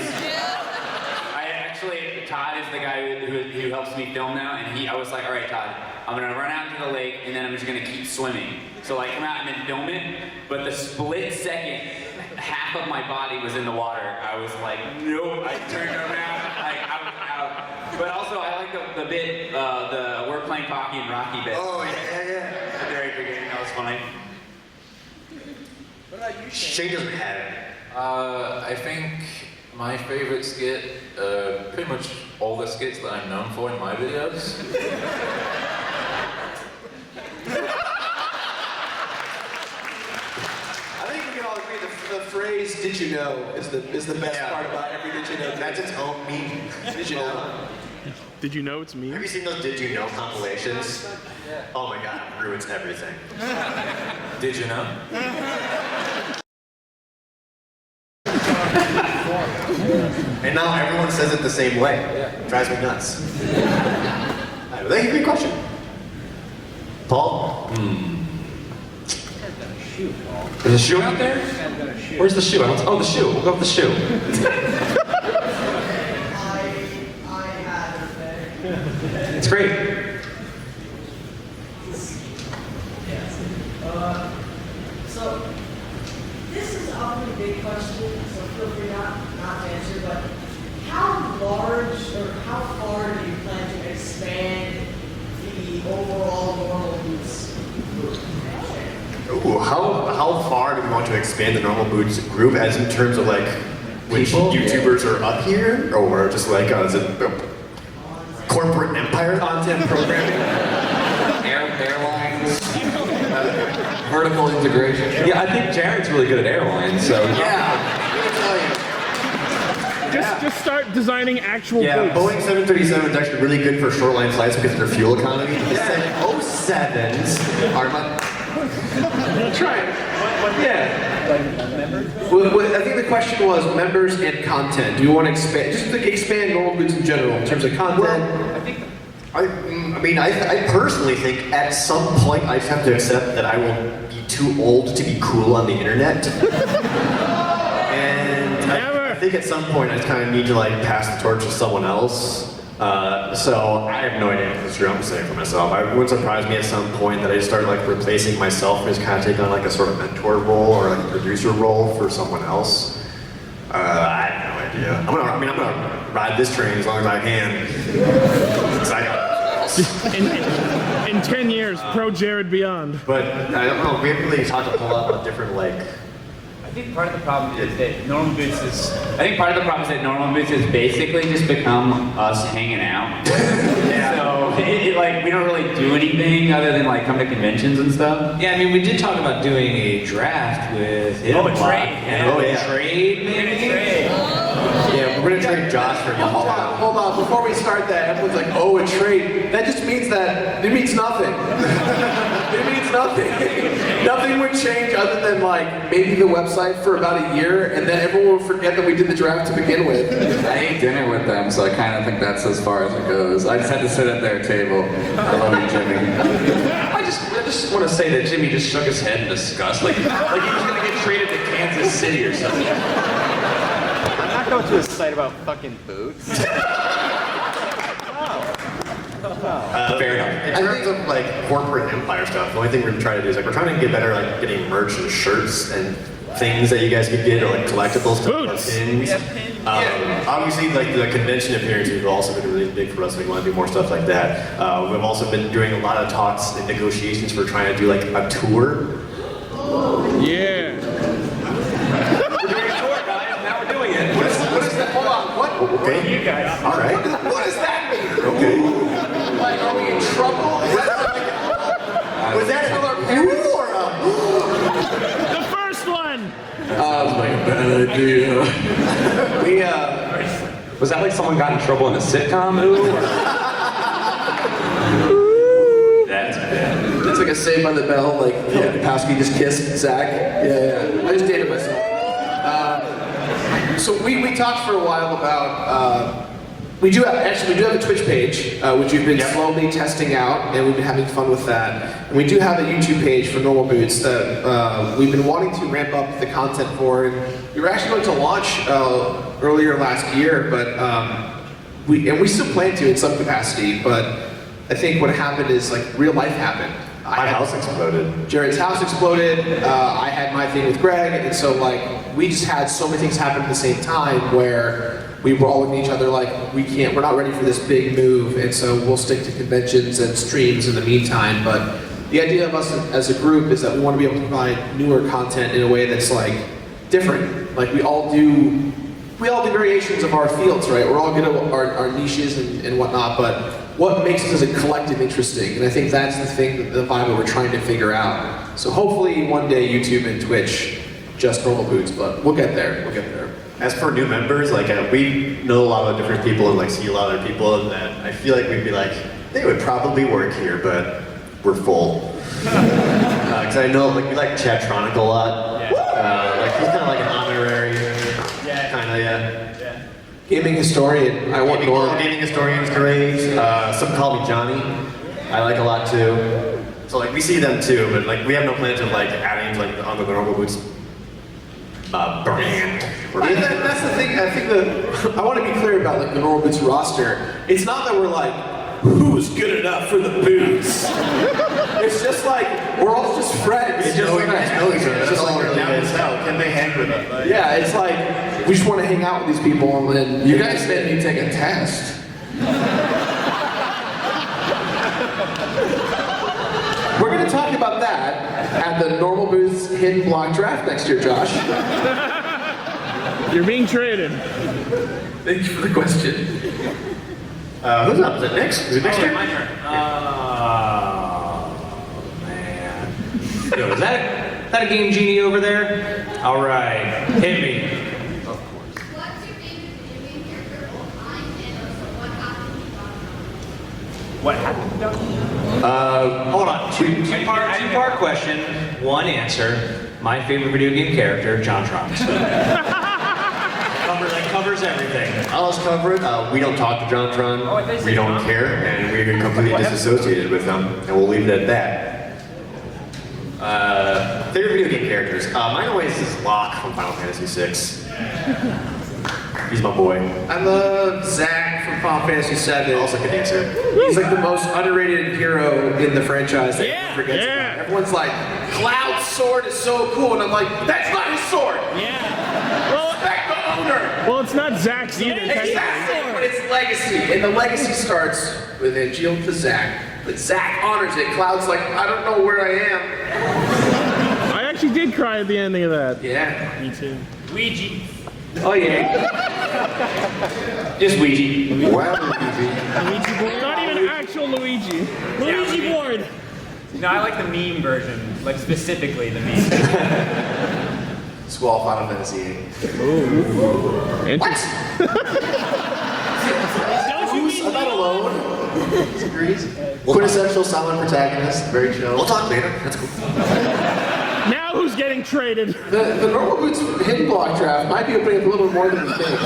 Todd is the guy who helps me film now, and I was like, all right, Todd, I'm gonna run out into the lake and then I'm just gonna keep swimming. So I come out and then film it, but the split second, half of my body was in the water. I was like, nope, I turned around, like I was out. But also I like the bit, the we're playing Pocky and Rocky bit. Oh, yeah. At the very beginning, that was funny. What about you, Shane doesn't have it. I think my favorite skit, pretty much all the skits that I'm known for in my videos. I think we can all agree the phrase "Did you know" is the best part about every "Did you know." That's its own meme. Did you know? Did you know it's me? Have you seen those Did You Know compilations? Oh my god, it ruins everything. Did you know? And now everyone says it the same way. Drives me nuts. Alright, well, thank you for your question. Paul? There's a shoe out there? Where's the shoe? Oh, the shoe. We'll go with the shoe. It's great. So, this is often a big question, so feel free not to answer, but how large or how far do you plan to expand the overall NormalBoots group? Ooh, how far do we want to expand the NormalBoots group, as in terms of like which YouTubers are up here, or just like is it corporate empire content programming, airlines, vertical integration? Yeah, I think Jared's really good at airlines, so Just start designing actual Yeah, boots. Boeing 737 is actually really good for shoreline flights because of their fuel economy. The 707s are not. Try it. Well, I think the question was members and content. Do you want to expand, just like expand NormalBoots in general in terms of content? I personally think at some point I just have to accept that I will be too old to be cool on the internet. And I think at some point I just kind of need to like pass the torch to someone else. So I have no idea if this is true. I'm just saying for myself. It wouldn't surprise me at some point that I just start like replacing myself and just kind of take on like a sort of mentor role or like a producer role for someone else. I have no idea. I'm gonna ride this train as long as I can. 'Cause I got In 10 years, pro Jared Beyond. But I don't know. We haven't really talked a whole lot about different like. I think part of the problem is that NormalBoots is. I think part of the problem is that NormalBoots has basically just become us hanging out. So like we don't really do anything other than like come to conventions and stuff. Yeah, I mean, we did talk about doing a draft with him. Oh, a trade. Trade, maybe? Yeah, we're gonna trade Josh for him. Hold on. Before we start that, everyone's like, "Oh, a trade." That just means that it means nothing. It means nothing. Nothing would change other than like maybe the website for about a year, and then everyone would forget that we did the draft to begin with. I ate dinner with them, so I kind of think that's as far as it goes. I just had to sit at their table. I love you, Jimmy. I just want to say that Jimmy just shook his head in disgust, like he was gonna get traded to Kansas City or something. I'm not going to a site about fucking boots. Fair enough. In terms of like corporate empire stuff, the only thing we're trying to do is like we're trying to get better at like getting merch and shirts and things that you guys could get or like collectibles stuff, or pins. Obviously, like the convention appearances have also been really big for us. We want to do more stuff like that. We've also been doing a lot of talks and negotiations for trying to do like a tour. Yeah. We're doing a tour, guys. Now we're doing it. What is that? Hold on. What? Okay. You guys. All right. What does that mean? Okay. Like, are we in trouble? Is that like, was that our parents or The first one! Like a bad idea. We Was that like someone got in trouble in a sitcom? Ooh, or... That's bad. It's like a Saved by the Bell, like Pasky just kissed Zach. Yeah. I just dated myself. So we talked for a while about. We do have a Twitch page, which we've been slowly testing out, and we've been having fun with that. And we do have a YouTube page for NormalBoots that we've been wanting to ramp up the content for. And we were actually going to launch earlier last year, but we still plan to in some capacity. But I think what happened is like real life happened. My house exploded. Jared's house exploded. I had my thing with Greg, and so like we just had so many things happen at the same time where we were all looking at each other like we're not ready for this big move, and so we'll stick to conventions and streams in the meantime. But the idea of us as a group is that we want to be able to provide newer content in a way that's like different. Like we all do variations of our fields, right? We're all good at our niches and whatnot, but what makes us as a collective interesting? And I think that's the thing, the vibe that we're trying to figure out. So hopefully one day YouTube and Twitch, just NormalBoots, but we'll get there. We'll get there. As for new members, like we know a lot of different people and like see a lot of people that I feel like we'd be like, they would probably work here, but we're full. Because I know like we like Chatronic a lot. Like he's kind of like an honorary, kind of Gaming historian. I want more. Gaming historian's great. Some call me Johnny. I like a lot too. So like we see them too, but like we have no plans of like adding like on the NormalBoots brand. That's the thing. I think I want to be clear about like the NormalBoots roster. It's not that we're like who's good enough for the boots? It's just like, we're all just friends. It's just like, It's just like, Now as hell, can they hang with us? yeah, it's like, we just want to hang out with these people and then... You guys made me take a test. We're going to talk about that at the NormalBoots Hidden Block Draft next year, Josh. You're being traded. Thank you for the question. Who's up? Is it next? Is it next turn? My turn. Man. Yo, is that a Game Genie over there? All right, hit me. What happened? Hold on. Two-part question, one answer. My favorite video game character, John Trunks. That covers everything. I'll just cover it. We don't talk to John Tron. We don't care, and we're completely disassociated with him, and we'll leave it at that. Favorite video game characters. Mine always is Locke from Final Fantasy VI. He's my boy. I love Zack from Final Fantasy VII. Also good answer. He's like the most underrated hero in the franchise that everyone forgets about. Everyone's like, Cloud's sword is so cool, and I'm like, that's not his sword! Respect the owner! Well, it's not Zack's either. Exactly, but it's legacy. And the legacy starts with Angeal to Zack. But Zack honors it. Cloud's like, I don't know where I am. I actually did cry at the ending of that. Yeah. Me too. Luigi. Oh yeah. Just Ouija. Luigi board. Not even actual Luigi. Luigi board. No, I like the meme version. Like specifically the meme. Squall Final Fantasy VIII. What? I'm not alone. Disagrees. Quintessential silent protagonist. Very chill. We'll talk later. That's cool. Now who's getting traded? The NormalBoots Hidden Block Draft might be opening up a little bit more than you think.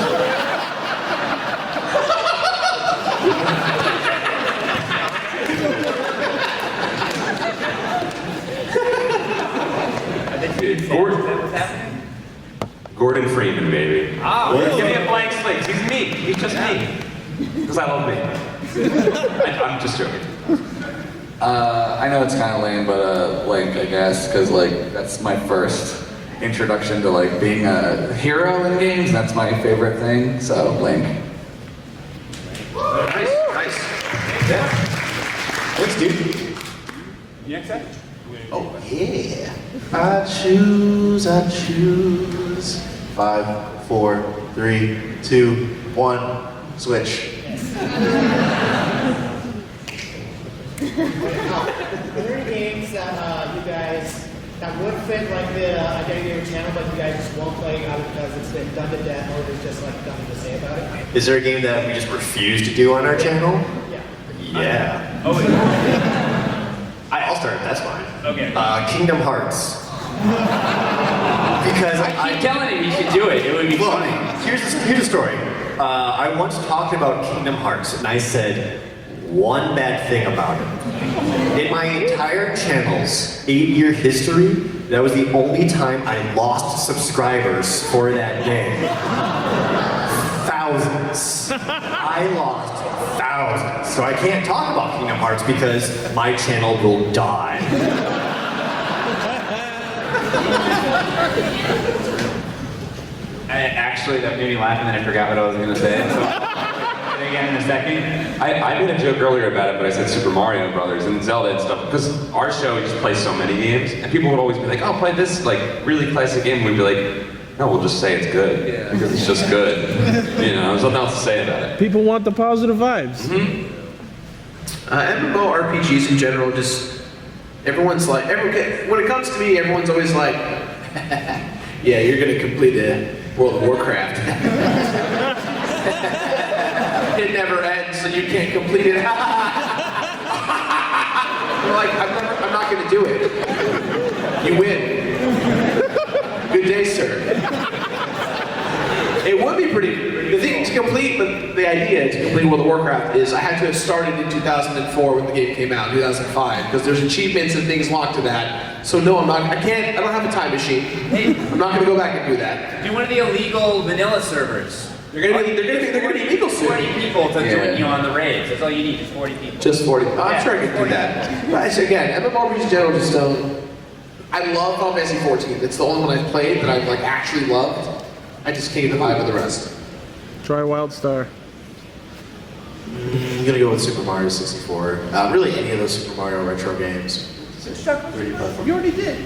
Gordon Freeman, baby. Oh, give me a blank slate. He's me. He's just me. Because I love me. I'm just joking. I know it's kind of lame, but Link, I guess, because like that's my first introduction to like being a hero in games. That's my favorite thing. So Link. Nice. Yeah. Thanks, dude. You next set? Oh, yeah. I choose. 5, 4, 3, 2, 1. Switch. Are there any games that you guys that would fit like the identity of your channel, but you guys just won't play either because it's been done to death or there's just like nothing to say about it? Is there a game that we just refuse to do on our channel? Yeah. Oh wait. I'll start. That's fine. Okay. Kingdom Hearts. Because I keep telling him he should do it. It would be funny. Here's the story. I once talked about Kingdom Hearts, and I said one bad thing about it. In my entire channel's 8-year history, that was the only time I lost subscribers for that game. Thousands. I lost thousands. So I can't talk about Kingdom Hearts because my channel will die. Actually, that made me laugh, and then I forgot what I was going to say. So, again in a second. I made a joke earlier about it, but I said Super Mario Brothers and Zelda and stuff, because our show just plays so many games, and people would always be like, oh, play this like really classic game, and we'd be like, no, we'll just say it's good, because it's just good. You know, there's nothing else to say about it. People want the positive vibes. MMORPGs in general, just everyone's like, when it comes to me, everyone's always like, yeah, you're gonna complete the World of Warcraft. It never ends, so you can't complete it. You're like, I'm not gonna do it. You win. Good day, sir. It would be pretty. The thing to complete, the idea to complete World of Warcraft is I had to have started in 2004 when the game came out, 2005, because there's achievements and things locked to that. So no, I don't have a time machine. I'm not gonna go back and do that. Do one of the illegal vanilla servers. They're gonna be legal soon. 40 people to join you on the raids. That's all you need, just 40 people. Just 40. I'm sure I can do that. But again, MMORPGs in general just don't. I love Final Fantasy 14. It's the only one I've played that I've like actually loved. I just can't get the vibe of the rest. Try WildStar. I'm gonna go with Super Mario 64. Really, any of those Super Mario retro games. You already did.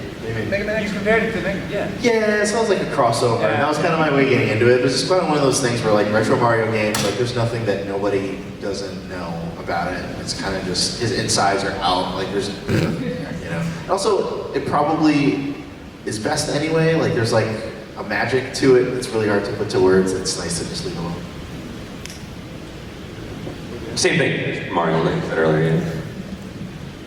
Mega Man You compared it to Mega Man. Yeah, it sounds like a crossover. And that was kind of my way getting into it. It was just kind of one of those things where, like, retro Mario games, like, there's nothing that nobody doesn't know about it. It's kind of just his insides are out. Like, there's, you know. And also, it probably is best anyway. Like, there's like a magic to it that's really hard to put to words. It's nice to just leave alone. Same thing. Mario, like I said earlier. Yeah.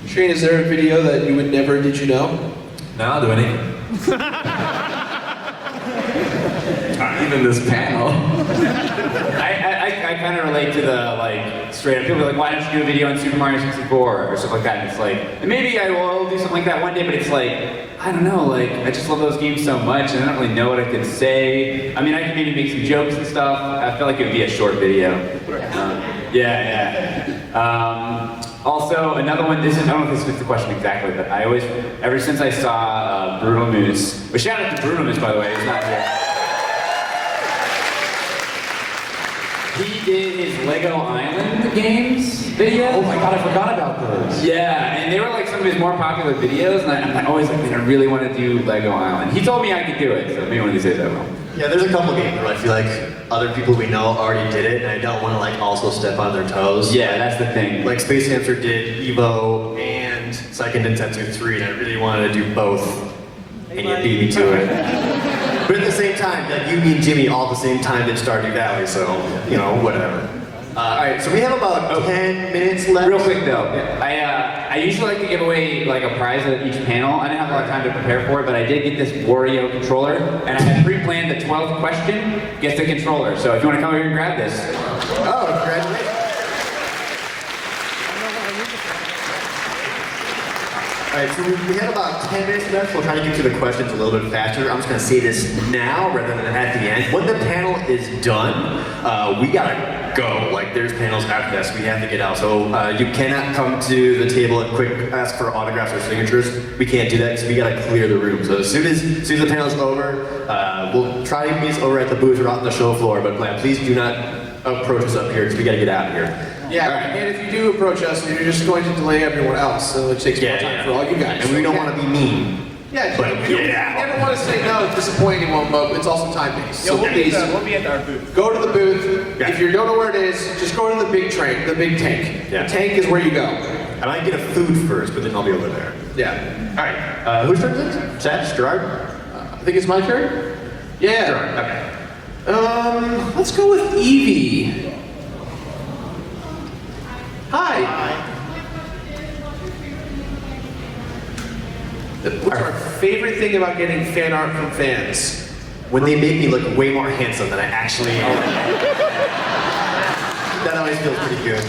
Shane, is there a video that you would never did you know? No, I'll do anything. Even this panel. I kind of relate to the like straight up people are like, why don't you do a video on Super Mario 64 or stuff like that? And it's like, and maybe I will do something like that one day, but it's like, I don't know, like I just love those games so much and I don't really know what I could say. I mean, I could maybe make some jokes and stuff. I feel like it would be a short video. Also, another one, I don't know if this fits the question exactly, but I always, ever since I saw Brutal Moose, but shout out to Brutal Moose, by the way, he's not here. He did his Lego Island games video. Oh my god, I forgot about those. Yeah, and they were like some of his more popular videos, and I'm always like, man, I really want to do Lego Island. He told me I could do it, so maybe one of these days I will. Yeah, there's a couple games where I feel like other people we know already did it, and I don't want to like also step on their toes. Yeah, that's the thing. Like Space Hamster did Evo and Seiken Densetsu 3, and I really wanted to do both, and you beat me to it. But at the same time, like you, me, and Jimmy all at the same time did Stardew Valley, so, you know, whatever. Alright, so we have about 10 minutes left. Real quick though, I usually like to give away like a prize at each panel. I didn't have a lot of time to prepare for it, but I did get this Wario controller, and I had pre-planned the 12th question gets the controller. So if you want to come over here and grab this. Oh, congratulations. Alright, so we have about 10 minutes left. We'll try to get to the questions a little bit faster. I'm just going to say this now rather than at the end. When the panel is done, we gotta go. Like, there's panels after this. We have to get out. So you cannot come to the table and quick ask for autographs or signatures. We can't do that because we gotta clear the room. So as soon as the panel's over, we'll try to meet over at the booth or out on the show floor. But please do not approach us up here because we gotta get out of here. Yeah, and if you do approach us, you're just going to delay everyone else, so it takes more time for all you guys. And we don't want to be mean. Yeah, but you never want to say no, it's disappointing anyone, but it's also time-based. So please, we'll be at our booth. go to the booth. Yeah. If you don't know where it is, just go to the big train, the big tank. Yeah. The tank is where you go. I might get a food first, but then I'll be over there. Yeah. Alright, whose turn is it? Chad? Gerard? I think it's my turn? Yeah. Gerard, okay. Let's go with Evie. Hi. What's our favorite thing about getting fan art from fans? When they make me look way more handsome than I actually am. That always feels pretty good.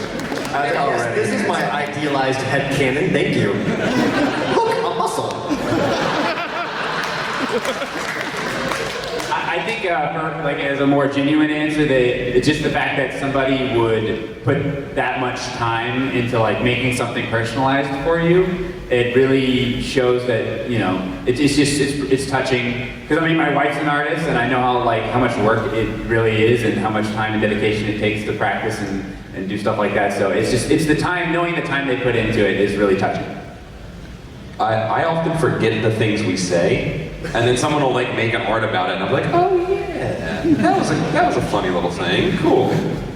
Yes, this is my idealized headcanon. Thank you. Look, a muscle. I think for, like as a more genuine answer, it's just the fact that somebody would put that much time into like making something personalized for you. It really shows that, you know, it's touching. Because I mean, my wife's an artist, and I know how much work it really is, and how much time and dedication it takes to practice and do stuff like that. So it's the time, knowing the time they put into it is really touching. I often forget the things we say, and then someone will like make an art about it, and I'm like, oh yeah, that was a funny little thing, cool.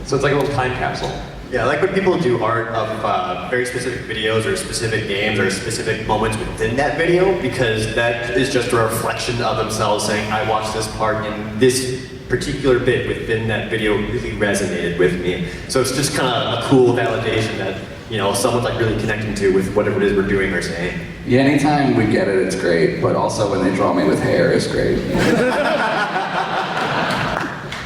So it's like a little time capsule. Yeah, I like when people do art of very specific videos or specific games or specific moments within that video, because that is just a reflection of themselves saying, I watched this part in this particular bit within that video really resonated with me. So it's just kind of a cool validation that, you know, someone's like really connecting to with whatever it is we're doing or saying. Yeah, anytime we get it, it's great. But also when they draw me with hair, it's great.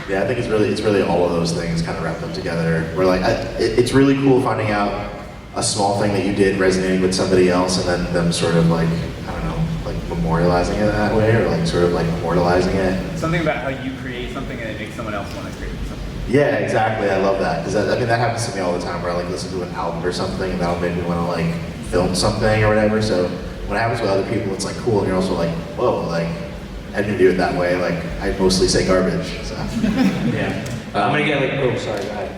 Yeah, I think it's really all of those things kind of wrapped up together. Where like, it's really cool finding out a small thing that you did resonating with somebody else, and then them sort of like, I don't know, like memorializing it that way, or like sort of like immortalizing it. Something about how you create something and it makes someone else want to create something. Yeah, exactly. I love that because I mean that happens to me all the time where I like listen to an album or something and that'll make me want to like film something or whatever. So when it happens with other people, it's like cool, and you're also like, whoa, like I didn't do it that way. Like I mostly say garbage. So. Yeah. I'm gonna get like, oh, sorry, go ahead.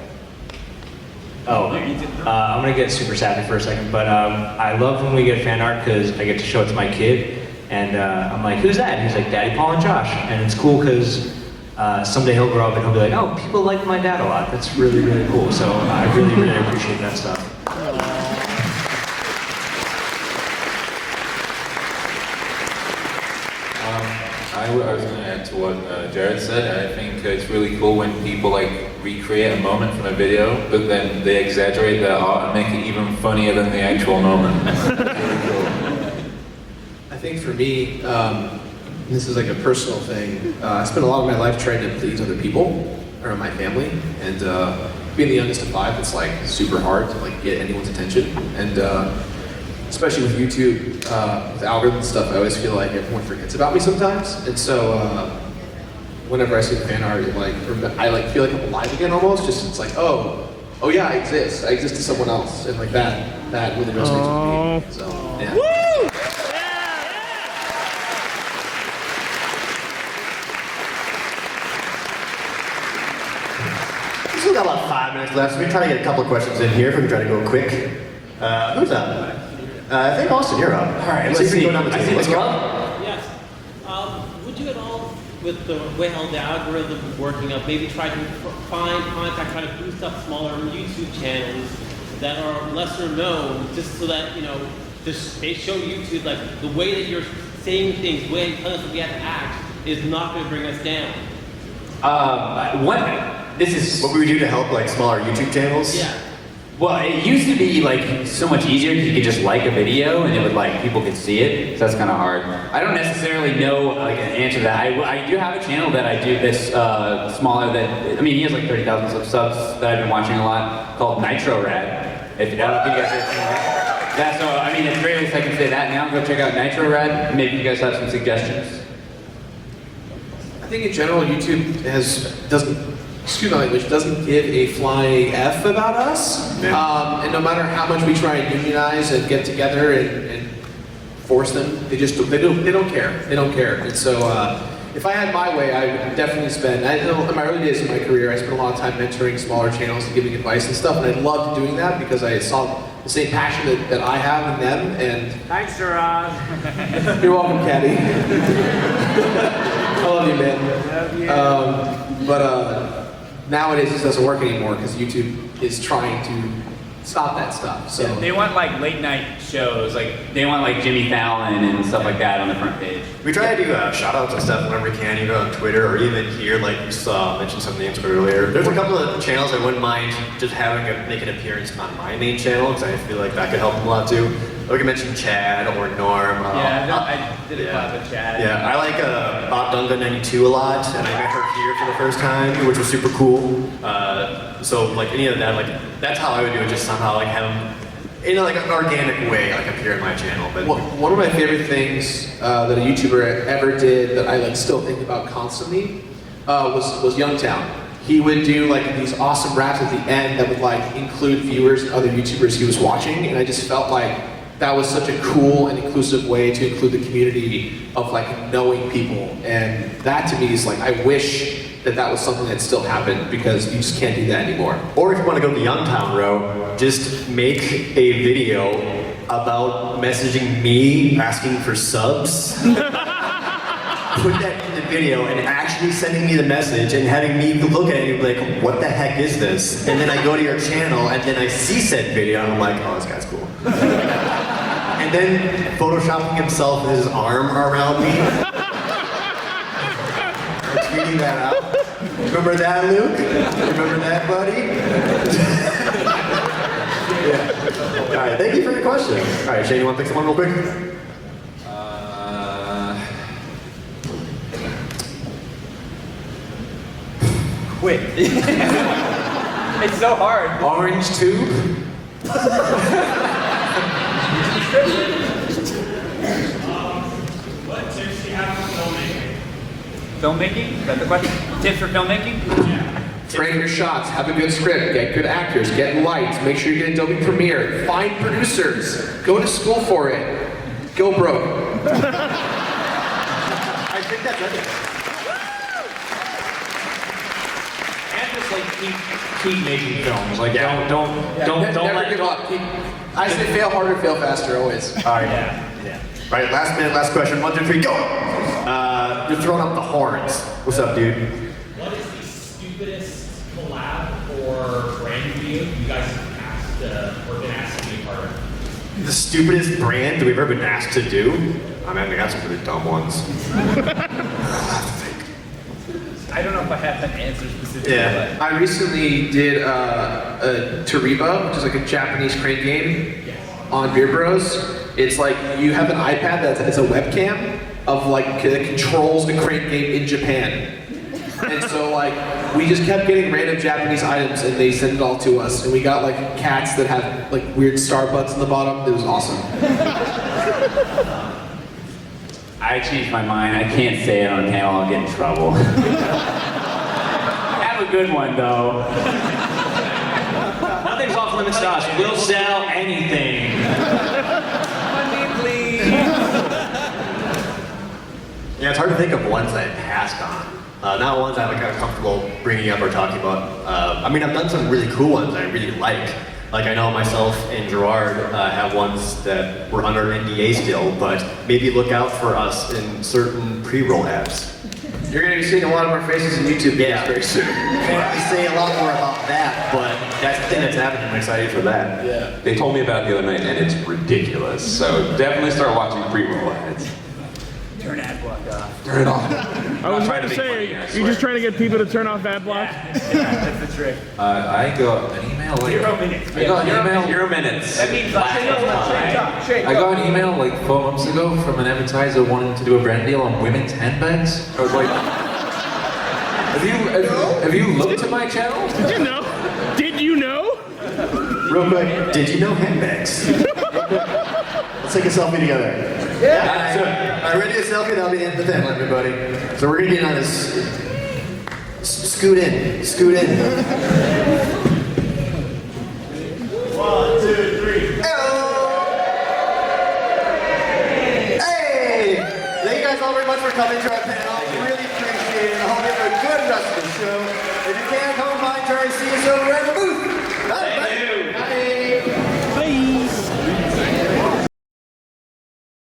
I'm gonna get super sappy for a second, but I love when we get fan art because I get to show it to my kid, and I'm like, who's that? And he's like, Daddy Paul and Josh, and it's cool because someday he'll grow up and he'll be like, oh, people like my dad a lot. That's really, really cool. So I really, really appreciate that stuff. I was going to add to what Jared said. I think it's really cool when people like recreate a moment from a video, but then they exaggerate their art and make it even funnier than the actual moment. I think for me, this is like a personal thing. I spent a lot of my life trying to please other people or my family, and being the youngest of 5, it's like super hard to like get anyone's attention. And especially with YouTube, with algorithm and stuff, I always feel like everyone forgets about me sometimes. And so whenever I see the fan art, I like feel like I'm alive again almost. Just it's like, oh yeah, I exist. I exist to someone else, and like that really resonates with me. So yeah. We still got about 5 minutes left, so we try to get a couple of questions in here if we can try to go quick. Who's up? I think Austin, you're up. All right, let's see. Let's go. Yes. Would you at all, with the way how the algorithm is working up, maybe try to find contact, try to boost up smaller YouTube channels that are lesser known, just so that, you know, just they show YouTube like the way that you're saying things, the way you tell us that we have to act is not going to bring us down. What would we do to help like smaller YouTube channels? Yeah. Well, it used to be like so much easier because you could just like a video and it would like people could see it. So that's kind of hard. I don't necessarily know like an answer to that. I do have a channel that I do that's smaller than, I mean, he has like 30,000 subs that I've been watching a lot, called Nitro Rad. If you don't think you guys have seen that. Yeah, so I mean, it's great if I can say that now. Go check out Nitro Rad. Maybe you guys have some suggestions. I think in general, YouTube doesn't give a flying F about us. Yeah. And no matter how much we try and unionize and get together and force them, they don't care. They don't care. And so if I had my way, I would definitely spend, in my early days of my career, I spent a lot of time mentoring smaller channels and giving advice and stuff, and I loved doing that because I saw the same passion that I have in them. And thanks, Gerard. You're welcome, Caddy. I love you, man. But nowadays it just doesn't work anymore because YouTube is trying to stop that stuff. So yeah, they want like late night shows, like they want like Jimmy Fallon and stuff like that on the front page. We try to do shout outs and stuff whenever we can, even on Twitter or even here, like you saw mentioned some names earlier. There's a couple of channels I wouldn't mind just make an appearance on my main channel because I feel like that could help them a lot too. We can mention Chad or Norm. I did a collab with Chad. Yeah, I like Bob Dunga 92 a lot, and I met her here for the first time, which was super cool. So like any of that, like that's how I would do it. Just somehow like have them in like an organic way, like appear in my channel. But one of my favorite things that a YouTuber ever did that I like still think about constantly was Youngtown. He would do like these awesome raps at the end that would like include viewers and other YouTubers he was watching, and I just felt like that was such a cool and inclusive way to include the community of like knowing people. And that to me is like, I wish that was something that still happened because you just can't do that anymore. Or if you want to go the Youngtown row, just make a video about messaging me asking for subs. Put that in the video and actually sending me the message and having me look at it and be like, what the heck is this? And then I go to your channel and then I see said video and I'm like, oh, this guy's cool. And then photoshopping himself with his arm around me. Tweeting that out. Remember that, Luke? Remember that, buddy? Yeah. All right, thank you for your question. All right, Shane, you want to pick someone real quick? Wait. It's so hard. Orange tube? What tips do you have for filmmaking? Filmmaking? Is that the question? Tips for filmmaking? Yeah. Frame your shots, have a good script, get good actors, get lights, make sure you get Adobe Premiere, find producers, go to school for it, go broke. I think that's it. And just like keep making films. Like don't Never let give up. I say fail harder, fail faster, always. Yeah. Right, last minute, last question. 1, 2, 3, go! You're throwing up the horns. What's up, dude? What is the stupidest collab or brand video you guys have asked or been asked to be a part of? The stupidest brand that we've ever been asked to do? I mean, we got some really dumb ones. I don't know if I have an answer specifically. Yeah. I recently did a Tariba, which is like a Japanese crane game on Beer Bros. It's like you have an iPad it's a webcam of like that controls the crane game in Japan. And so like we just kept getting random Japanese items and they sent it all to us. And we got like cats that had like weird star butts in the bottom. It was awesome. I changed my mind. I can't say it on panel. I'll get in trouble. Have a good one though. Nothing's off limits to us. We'll sell anything. Money, please. Yeah, it's hard to think of ones that I passed on. Not ones I'm kind of comfortable bringing up or talking about. I mean, I've done some really cool ones I really like. Like I know myself and Gerard have ones that were under NDA still, but maybe look out for us in certain pre-roll ads. You're going to be seeing a lot of our faces in YouTube videos very soon. Can't really say a lot more about that, but that's the thing that's happening. I'm excited for that. Yeah. They told me about it the other night, and it's ridiculous. So definitely start watching pre-roll ads. Turn ad block off. Turn it off. I was about to say, you're just trying to get people to turn off ad block? Yeah, that's the trick. I got an email like 0 minutes. I got an email. 0 minutes. That means like, shake I got an email like 4 months ago from an advertiser wanting to do a brand deal on women's handbags. I was like, have you looked at my channel? Did you know? Did you know? Real quick, did you know handbags? Let's take a selfie together. Yeah. Alright, ready to selfie? That'll be the end of the panel, everybody. So we're gonna get on this. Scoot in. Scoot in. 1, 2, 3. Hey! Thank you guys all very much for coming to our panel. Really appreciate it. I hope you have a good rest of the show. If you can, come by and try and see us over at the